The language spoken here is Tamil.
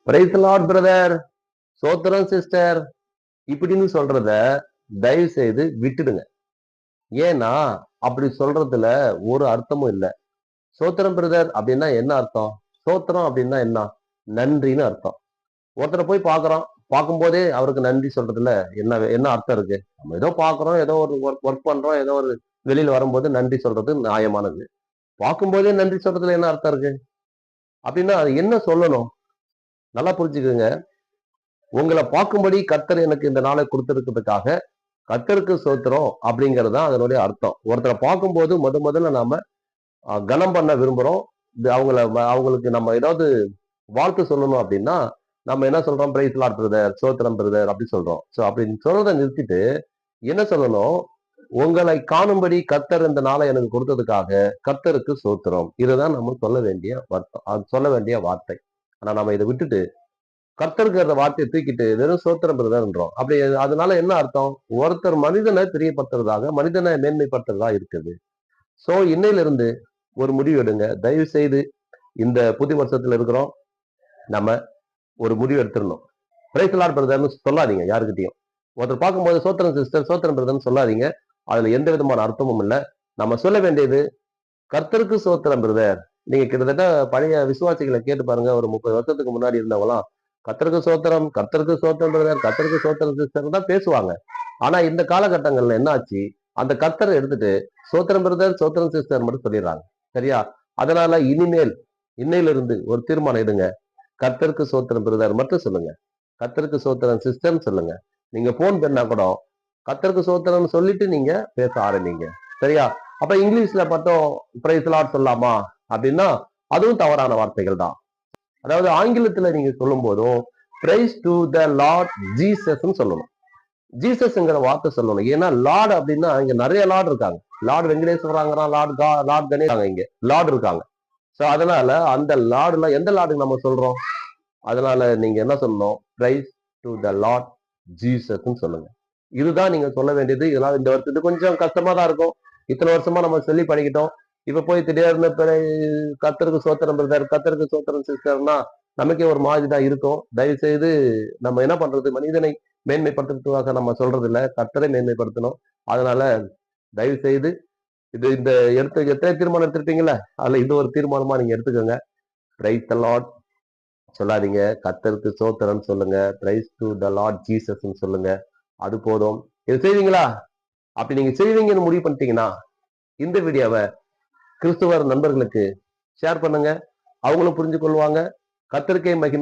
பிரைஸ் லார்ட் பிரதர், சோத்திரம் சிஸ்டர் இப்படின்னு சொல்றத தயவு செய்து விட்டுடுங்க. ஏன்னா அப்படி சொல்றதுல ஒரு அர்த்தமும் இல்ல. சோத்திரம் பிரதர் அப்படின்னா என்ன அர்த்தம்? சோத்திரம் அப்படின்னா என்ன? நன்றின்னு அர்த்தம். ஒருத்தரை போய் பார்க்குறோம். பார்க்கும்போதே அவருக்கு நன்றி சொல்றதுல என்ன என்ன அர்த்தம் இருக்கு? நம்ம ஏதோ பார்க்குறோம், ஏதோ ஒரு ஒர்க் பண்றோம், ஏதோ ஒரு வெளியில வரும்போது நன்றி சொல்றது நியாயமானது. பார்க்கும்போதே நன்றி சொல்றதுல என்ன அர்த்தம் இருக்கு? அப்படின்னா அது என்ன சொல்லணும்? நல்லா புரிஞ்சுக்கங்க. உங்களை பார்க்கும்படி கர்த்தர் எனக்கு இந்த நாளை கொடுத்திருக்கிறதுக்காக கர்த்தருக்கு ஸ்தோத்திரம் அப்படிங்கிறது தான் அதனுடைய அர்த்தம். ஒருத்தரை பார்க்கும்போது முதல்ல நாம கனம் பண்ண விரும்புறோம். இது அவங்களுக்கு நம்ம ஏதாவது வாழ்த்து சொல்லணும் அப்படின்னா நம்ம என்ன சொல்றோம்? பிரைஸ் லார்ட் பிரதர், ஸ்தோத்திரம் பிரதர் அப்படி சொல்றோம். ஸோ அப்படி சொல்றதை நிறுத்திட்டு என்ன சொல்லணும்? உங்களை காணும்படி கர்த்தர் இந்த நாளை எனக்கு கொடுத்ததுக்காக கர்த்தருக்கு ஸ்தோத்திரம். இதுதான் நம்ம சொல்ல வேண்டிய வருத்தம். அது சொல்ல வேண்டிய வார்த்தை. ஆனா நம்ம இதை விட்டுட்டு கர்த்தருங்கிற வார்த்தையை தூக்கிட்டு வெறும் ஸ்தோத்திரம் பிரதர்ன்றோம். அப்படி அதனால என்ன அர்த்தம்? ஒருத்தர் மனிதனை தெரியப்படுத்துறதாக, மனிதனை மேன்மைப்படுத்துறதா இருக்குது. சோ இன்னையிலிருந்து ஒரு முடிவு எடுங்க. தயவு செய்து இந்த புது வருஷத்துல இருக்கிறோம். நம்ம ஒரு முடிவு எடுத்துடணும். பிரைஸ் லார்ட் பிரதர்னு சொல்லாதீங்க யாருக்கிட்டையும். ஒருத்தர் பார்க்கும்போது சோத்திரம் சிஸ்டர், சோத்திரம் பிரதர்னு சொல்லாதீங்க. அதுல எந்த விதமான அர்த்தமும் இல்லை. நம்ம சொல்ல வேண்டியது கர்த்தருக்கு சோத்திரம் பிரதர். நீங்க கிட்டத்தட்ட பழைய விசுவாசிகளை கேட்டு பாருங்க. ஒரு 30 வருஷத்துக்கு முன்னாடி இருந்தவங்களாம் கர்த்தருக்கு சோத்திரம், கர்த்தருக்கு சோத்திரம் பிரதர், கர்த்தருக்கு சோத்திரம் சிஸ்டர் தான் பேசுவாங்க. ஆனா இந்த காலகட்டங்கள்ல என்ன ஆச்சு? அந்த கர்த்தரை எடுத்துட்டு சோத்திரம் பிரதர், சோத்திரம் சிஸ்டர் மட்டும் சொல்லிடுறாங்க. சரியா? அதனால இனிமேல் இன்னையிலிருந்து ஒரு தீர்மானம் எடுங்க. கர்த்தருக்கு சோத்திரம் பிரதர் மட்டும் சொல்லுங்க. கர்த்தருக்கு சோத்திரம் சிஸ்டர்னு சொல்லுங்க. நீங்க போன் பண்ணா கூட கர்த்தருக்கு சோத்திரம்னு சொல்லிட்டு நீங்க பேச ஆரம்பிங்க. சரியா? அப்ப இங்கிலீஷ்ல மட்டும் பிரைஸ் லார்ட் சொல்லலாமா அப்படின்னா அதுவும் தவறான வார்த்தைகள் தான். அதாவது ஆங்கிலத்துல நீங்க சொல்லும் போதும் praise to the Lord Jesus சொல்லணும். ஜீசஸ்ங்கிற வார்த்தை சொல்லணும். ஏன்னா லார்ட் அப்படின்னா இங்க நிறைய லார்ட் இருக்காங்க. லார்ட் வெங்கடேஸ்வராங்கிறான், லார்ட் கணேஷ் இங்க லார்ட் இருக்காங்க. சோ அதனால அந்த லார்டுல எந்த லார்டுக்கு நம்ம சொல்றோம்? அதனால நீங்க என்ன சொல்லணும்? Praise to the Lord Jesus சொல்லுங்க. இதுதான் நீங்க சொல்ல வேண்டியது. இதெல்லாம் இந்த வருஷத்துக்கு கொஞ்சம் கஷ்டமா தான் இருக்கும். இத்தனை வருஷமா நம்ம சொல்லி பழகிட்டோம். இப்ப போய் திடீர்னு கர்த்தருக்கு சோத்திரம் பிரதர், கர்த்தருக்கு சோத்திரம் சிஸ்டர்னா நமக்கே ஒரு மாதிரி தான் இருக்கும். தயவு செய்து நம்ம என்ன பண்றது? மனிதனை மேன்மைப்படுத்துறதுக்காக நம்ம சொல்றது இல்ல, கர்த்தரை மேன்மைப்படுத்தணும். அதனால தயவு செய்து இது இந்த எத்தனை தீர்மானம் எடுத்திருப்பீங்கல்ல, அதுல இது ஒரு தீர்மானமா நீங்க எடுத்துக்கோங்க. பிரைஸ் த லார்ட் சொல்லாதீங்க, கர்த்தருக்கு சோத்திரம் சொல்லுங்க. Praise to the Lord Jesus சொல்லுங்க. அது போதும். இது செய்வீங்களா? அப்படி நீங்க செய்வீங்கன்னு முடிவு பண்ணிட்டீங்கன்னா இந்த வீடியோவை கிறிஸ்துவர் நண்பர்களுக்கு ஷேர் பண்ணுங்க. அவங்களும் புரிஞ்சு கொள்வாங்க. கர்த்தருக்கே மகிமை.